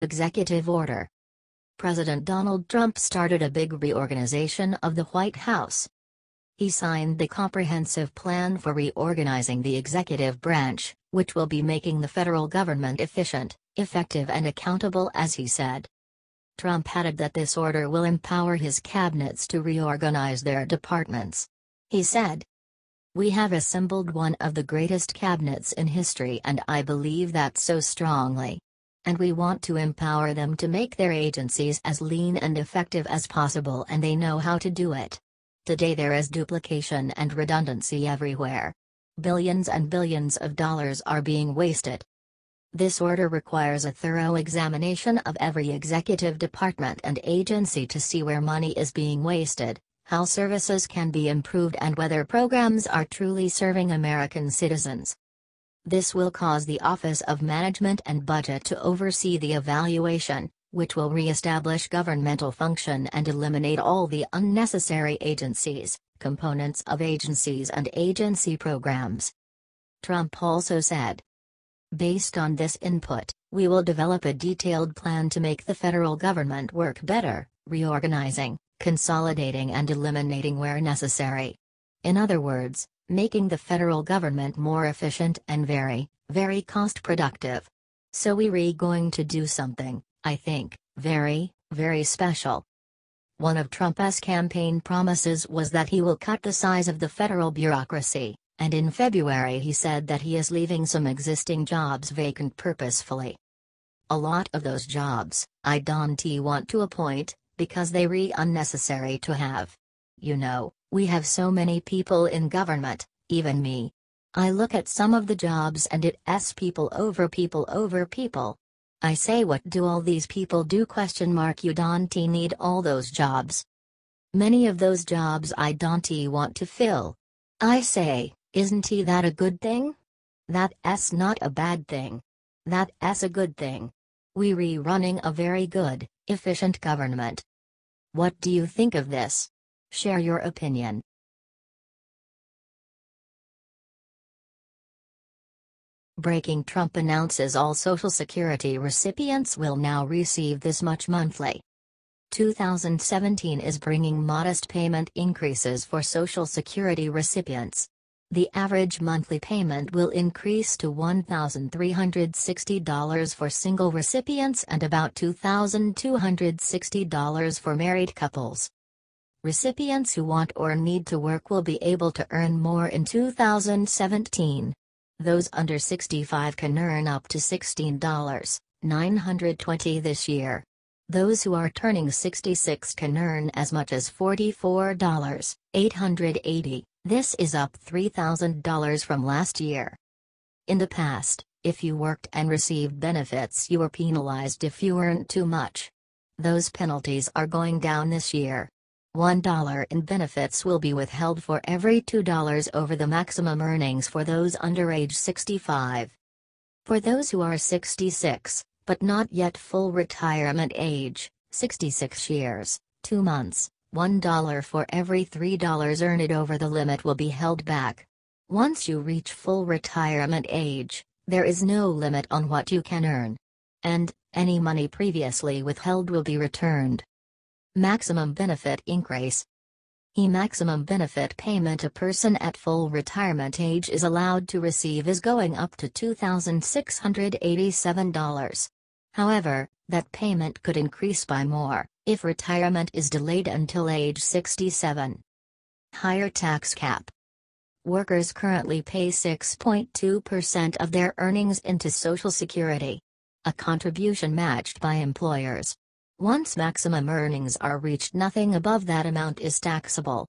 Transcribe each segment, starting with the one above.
Executive Order. President Donald Trump started a big reorganization of the White House. He signed the comprehensive plan for reorganizing the executive branch, which will be making the federal government efficient, effective and accountable, as he said. Trump added that this order will empower his cabinets to reorganize their departments. He said, "We have assembled one of the greatest cabinets in history, and I believe that so strongly. And we want to empower them to make their agencies as lean and effective as possible, and they know how to do it. Today there is duplication and redundancy everywhere. Billions and billions of dollars are being wasted. This order requires a thorough examination of every executive department and agency to see where money is being wasted, how services can be improved, and whether programs are truly serving American citizens. This will cause the Office of Management and Budget to oversee the evaluation, which will re-establish governmental function and eliminate all the unnecessary agencies, components of agencies and agency programs." Trump also said, "Based on this input, we will develop a detailed plan to make the federal government work better, reorganizing, consolidating and eliminating where necessary. In other words, making the federal government more efficient and very, very cost-productive. So we're going to do something, I think, very, very special." One of Trump's campaign promises was that he will cut the size of the federal bureaucracy, and in February he said that he is leaving some existing jobs vacant purposefully. "A lot of those jobs, I don't want to appoint, because they're unnecessary to have. You know, we have so many people in government, even me. I look at some of the jobs and it's people over people over people. I say, what do all these people do? You don't need all those jobs. Many of those jobs I don't want to fill. I say, isn't that a good thing? That's not a bad thing. That's a good thing. We're running a very good, efficient government. What do you think of this? Share your opinion." Breaking: Trump announces all Social Security recipients will now receive this much monthly. 2017 is bringing modest payment increases for Social Security recipients. The average monthly payment will increase to $1,360 for single recipients and about $2,260 for married couples. Recipients who want or need to work will be able to earn more in 2017. Those under 65 can earn up to $16,920 this year. Those who are turning 66 can earn as much as $44,880. This is up $3,000 from last year. In the past, if you worked and received benefits, you were penalized if you earned too much. Those penalties are going down this year. $1 in benefits will be withheld for every $2 over the maximum earnings for those under age 65. For those who are 66, but not yet full retirement age, 66 years, 2 months, $1 for every $3 earned over the limit will be held back. Once you reach full retirement age, there is no limit on what you can earn. And, any money previously withheld will be returned. Maximum benefit increase. The maximum benefit payment a person at full retirement age is allowed to receive is going up to $2,687. However, that payment could increase by more if retirement is delayed until age 67. Higher tax cap. Workers currently pay 6.2% of their earnings into Social Security, a contribution matched by employers. Once maximum earnings are reached, nothing above that amount is taxable.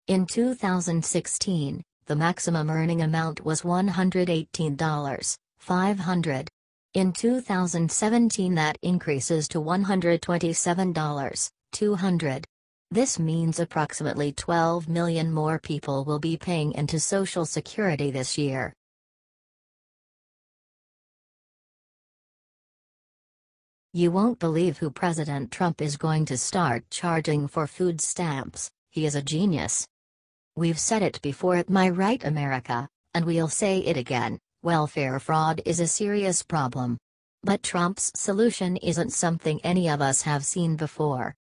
In 2016, the maximum earning amount was $118,500. In 2017 that increases to $127,200. This means approximately 12 million more people will be paying into Social Security this year. You won't believe who President Trump is going to start charging for food stamps. He is a genius. We've said it before, at My Right America, and we'll say it again, welfare fraud is a serious problem. But Trump's solution isn't something any of us have seen before.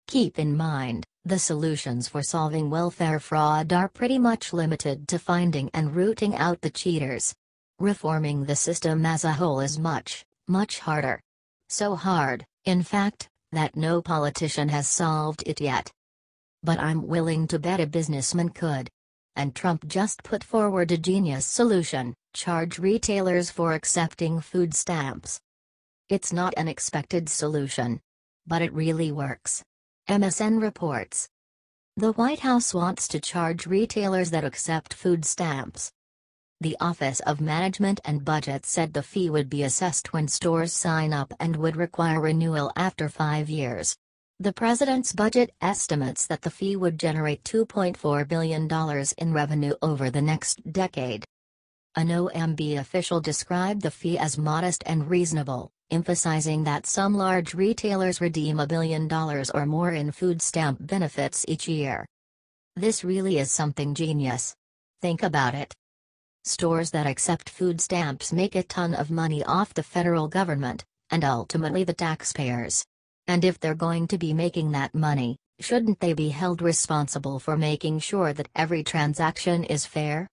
Keep in mind, the solutions for solving welfare fraud are pretty much limited to finding and rooting out the cheaters. Reforming the system as a whole is much, much harder. So hard, in fact, that no politician has solved it yet. But I'm willing to bet a businessman could. And Trump just put forward a genius solution: charge retailers for accepting food stamps. It's not an expected solution. But it really works. MSN reports. The White House wants to charge retailers that accept food stamps. The Office of Management and Budget said the fee would be assessed when stores sign up and would require renewal after 5 years. The president's budget estimates that the fee would generate $2.4 billion in revenue over the next decade. An OMB official described the fee as modest and reasonable, emphasizing that some large retailers redeem $1 billion or more in food stamp benefits each year. This really is something genius. Think about it. Stores that accept food stamps make a ton of money off the federal government, and ultimately the taxpayers. And if they're going to be making that money, shouldn't they be held responsible for making sure that every transaction is fair?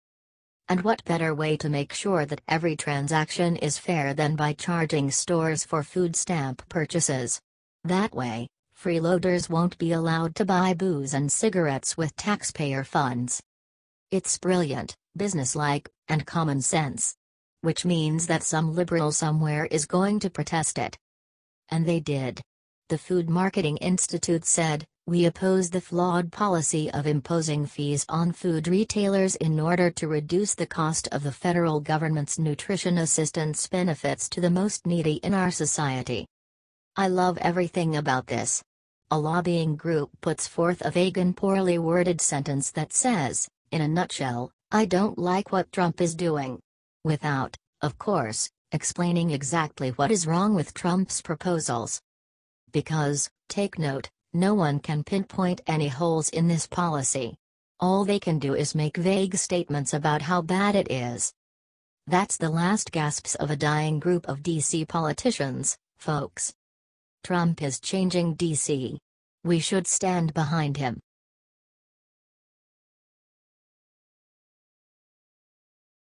And what better way to make sure that every transaction is fair than by charging stores for food stamp purchases? That way, freeloaders won't be allowed to buy booze and cigarettes with taxpayer funds. It's brilliant, businesslike, and common sense. Which means that some liberal somewhere is going to protest it. And they did. The Food Marketing Institute said, "We oppose the flawed policy of imposing fees on food retailers in order to reduce the cost of the federal government's nutrition assistance benefits to the most needy in our society." I love everything about this. A lobbying group puts forth a vague and poorly worded sentence that says, in a nutshell, "I don't like what Trump is doing," without, of course, explaining exactly what is wrong with Trump's proposals. Because, take note, no one can pinpoint any holes in this policy. All they can do is make vague statements about how bad it is. That's the last gasps of a dying group of DC politicians, folks. Trump is changing DC. We should stand behind him.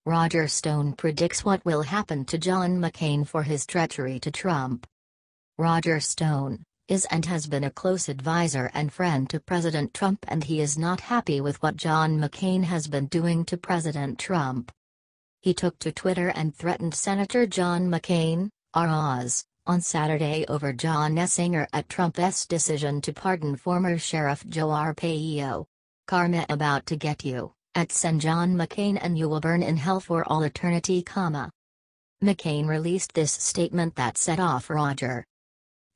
Roger Stone predicts what will happen to John McCain for his treachery to Trump. Roger Stone is and has been a close advisor and friend to President Trump, and he is not happy with what John McCain has been doing to President Trump. He took to Twitter and threatened Senator John McCain, R.Oz, on Saturday over John Essinger at Trump's decision to pardon former Sheriff Joe Arpaio. "Karma about to get you, at Sen John McCain, and you will burn in hell for all eternity." McCain released this statement that set off Roger.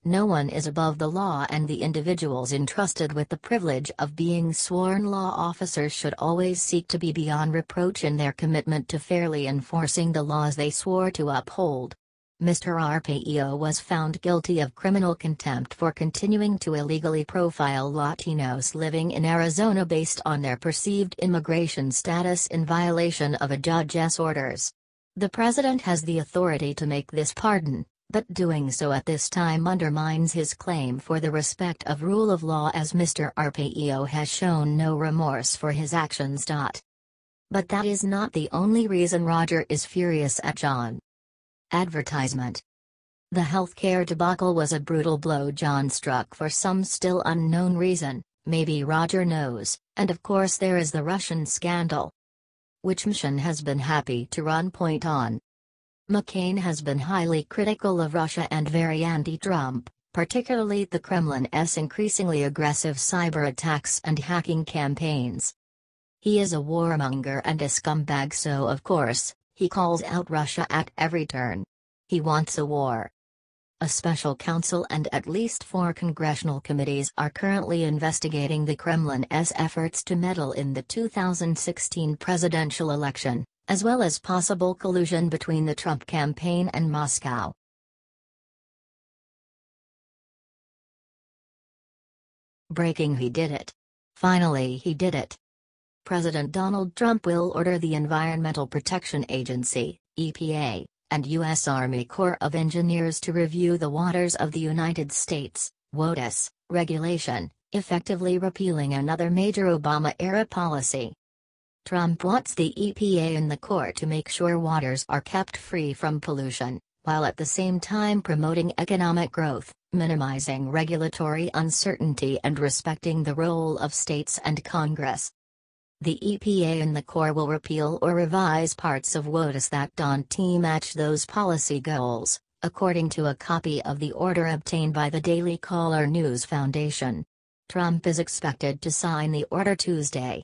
No one is above the law, and the individuals entrusted with the privilege of being sworn law officers should always seek to be beyond reproach in their commitment to fairly enforcing the laws they swore to uphold. Mr. Arpaio was found guilty of criminal contempt for continuing to illegally profile Latinos living in Arizona based on their perceived immigration status in violation of a judge's orders. The president has the authority to make this pardon, but doing so at this time undermines his claim for the respect of rule of law, as Mr. Arpaio has shown no remorse for his actions. But that is not the only reason Roger is furious at John. Advertisement. The healthcare debacle was a brutal blow John struck for some still unknown reason. Maybe Roger knows, and of course there is the Russian scandal, which McCain has been happy to run point on. McCain has been highly critical of Russia and very anti-Trump, particularly the Kremlin's increasingly aggressive cyber attacks and hacking campaigns. He is a warmonger and a scumbag, so of course, he calls out Russia at every turn. He wants a war. A special counsel and at least 4 congressional committees are currently investigating the Kremlin's efforts to meddle in the 2016 presidential election, as well as possible collusion between the Trump campaign and Moscow. Breaking: he did it. Finally he did it. President Donald Trump will order the Environmental Protection Agency, EPA, and U.S. Army Corps of Engineers to review the Waters of the United States (WOTUS) regulation, effectively repealing another major Obama-era policy. Trump wants the EPA and the Corps to make sure waters are kept free from pollution, while at the same time promoting economic growth, minimizing regulatory uncertainty and respecting the role of states and Congress. The EPA and the Corps will repeal or revise parts of WOTUS that don't match those policy goals, according to a copy of the order obtained by the Daily Caller News Foundation. Trump is expected to sign the order Tuesday.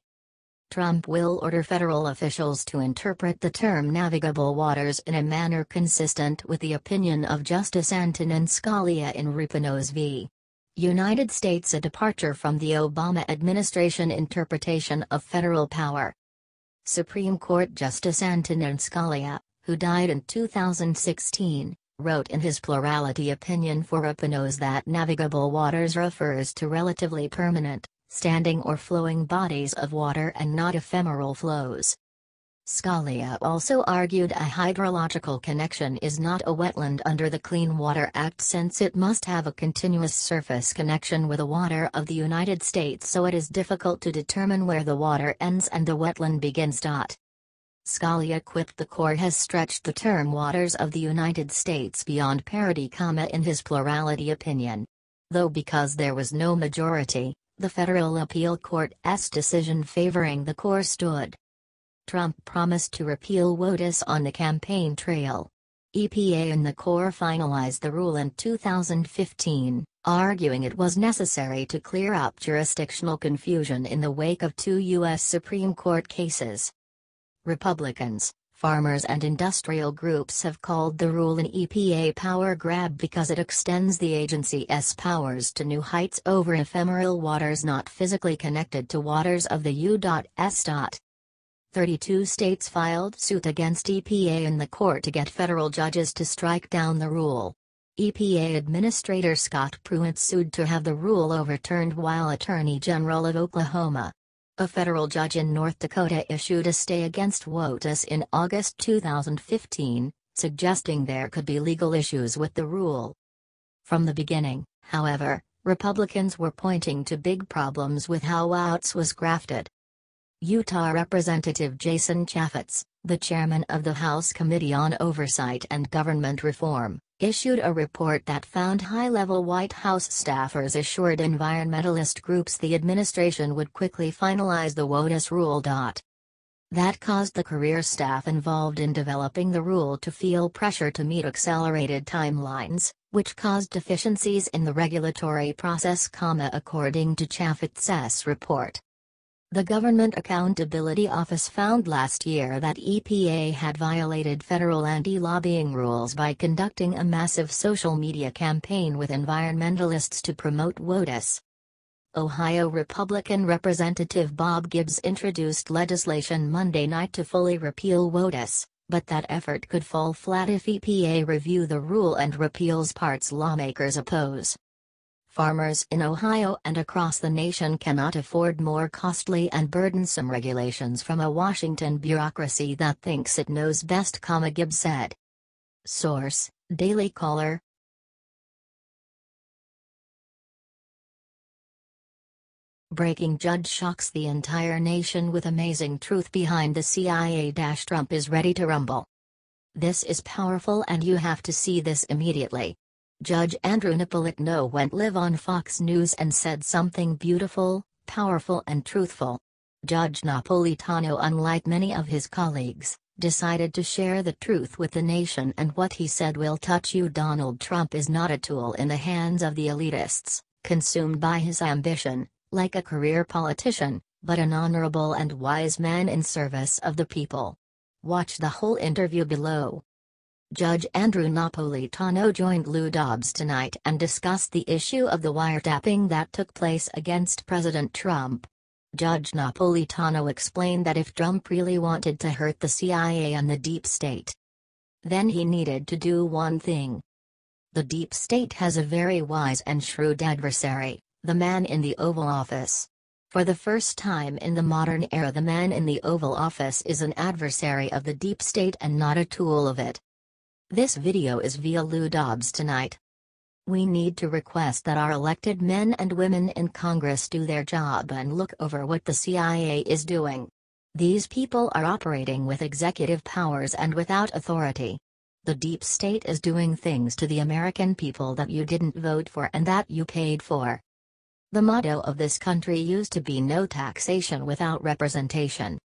Trump will order federal officials to interpret the term navigable waters in a manner consistent with the opinion of Justice Antonin Scalia in Rapinos v. United States, a departure from the Obama administration interpretation of federal power. Supreme Court Justice Antonin Scalia, who died in 2016, wrote in his plurality opinion for Rapinos that navigable waters refers to relatively permanent, standing or flowing bodies of water and not ephemeral flows. Scalia also argued a hydrological connection is not a wetland under the Clean Water Act since it must have a continuous surface connection with the water of the United States, so it is difficult to determine where the water ends and the wetland begins. Scalia quipped the Corps has stretched the term waters of the United States beyond parody, in his plurality opinion. Though because there was no majority, the Federal Appeal Court's decision favoring the Corps stood. Trump promised to repeal WOTUS on the campaign trail. EPA and the Corps finalized the rule in 2015, arguing it was necessary to clear up jurisdictional confusion in the wake of two U.S. Supreme Court cases. Republicans, farmers and industrial groups have called the rule an EPA power grab because it extends the agency's powers to new heights over ephemeral waters not physically connected to waters of the U.S. 32 states filed suit against EPA and the Corps to get federal judges to strike down the rule. EPA Administrator Scott Pruitt sued to have the rule overturned, while Attorney General of Oklahoma, a federal judge in North Dakota, issued a stay against WOTUS in August 2015, suggesting there could be legal issues with the rule. From the beginning, however, Republicans were pointing to big problems with how WOTUS was crafted. Utah Representative Jason Chaffetz, the chairman of the House Committee on Oversight and Government Reform, issued a report that found high-level White House staffers assured environmentalist groups the administration would quickly finalize the WOTUS rule. That caused the career staff involved in developing the rule to feel pressure to meet accelerated timelines, which caused deficiencies in the regulatory process, according to Chaffetz's report. The Government Accountability Office found last year that EPA had violated federal anti-lobbying rules by conducting a massive social media campaign with environmentalists to promote WOTUS. Ohio Republican Representative Bob Gibbs introduced legislation Monday night to fully repeal WOTUS, but that effort could fall flat if EPA review the rule and repeals parts lawmakers oppose. Farmers in Ohio and across the nation cannot afford more costly and burdensome regulations from a Washington bureaucracy that thinks it knows best, Gibbs said. Source: Daily Caller. Breaking judge shocks the entire nation with amazing truth behind the CIA. Trump is ready to rumble. This is powerful and you have to see this immediately. Judge Andrew Napolitano went live on Fox News and said something beautiful, powerful and truthful. Judge Napolitano, unlike many of his colleagues, decided to share the truth with the nation, and what he said will touch you. Donald Trump is not a tool in the hands of the elitists, consumed by his ambition, like a career politician, but an honorable and wise man in service of the people. Watch the whole interview below. Judge Andrew Napolitano joined Lou Dobbs tonight and discussed the issue of the wiretapping that took place against President Trump. Judge Napolitano explained that if Trump really wanted to hurt the CIA and the deep state, then he needed to do one thing. The deep state has a very wise and shrewd adversary, the man in the Oval Office. For the first time in the modern era, the man in the Oval Office is an adversary of the deep state and not a tool of it. This video is via Lou Dobbs tonight. We need to request that our elected men and women in Congress do their job and look over what the CIA is doing. These people are operating with executive powers and without authority. The deep state is doing things to the American people that you didn't vote for and that you paid for. The motto of this country used to be no taxation without representation.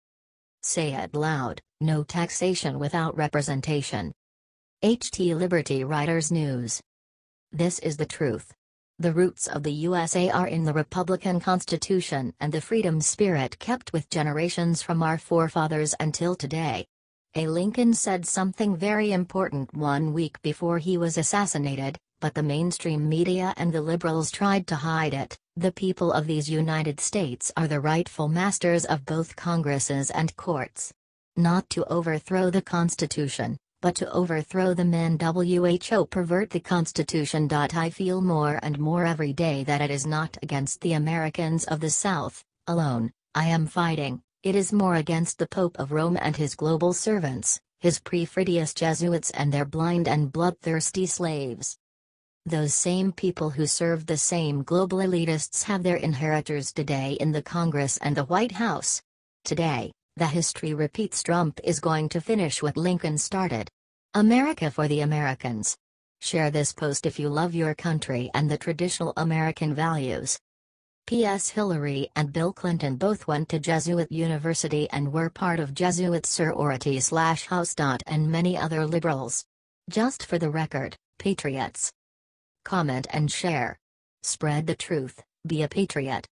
Say it loud, no taxation without representation. HT Liberty Writers News. This is the truth. The roots of the USA are in the Republican Constitution and the freedom spirit kept with generations from our forefathers until today. A Lincoln said something very important 1 week before he was assassinated, but the mainstream media and the liberals tried to hide it. The people of these United States are the rightful masters of both Congresses and courts. Not to overthrow the Constitution, but to overthrow the men who pervert the Constitution. I feel more and more every day that it is not against the Americans of the South alone I am fighting, it is more against the Pope of Rome and his global servants, his perfidious Jesuits and their blind and bloodthirsty slaves. Those same people who serve the same global elitists have their inheritors today in the Congress and the White House. Today, the history repeats. Trump is going to finish what Lincoln started. America for the Americans. Share this post if you love your country and the traditional American values. P.S. Hillary and Bill Clinton both went to Jesuit University and were part of Jesuit sorority/house. And many other liberals. Just for the record, patriots. Comment and share. Spread the truth, be a patriot.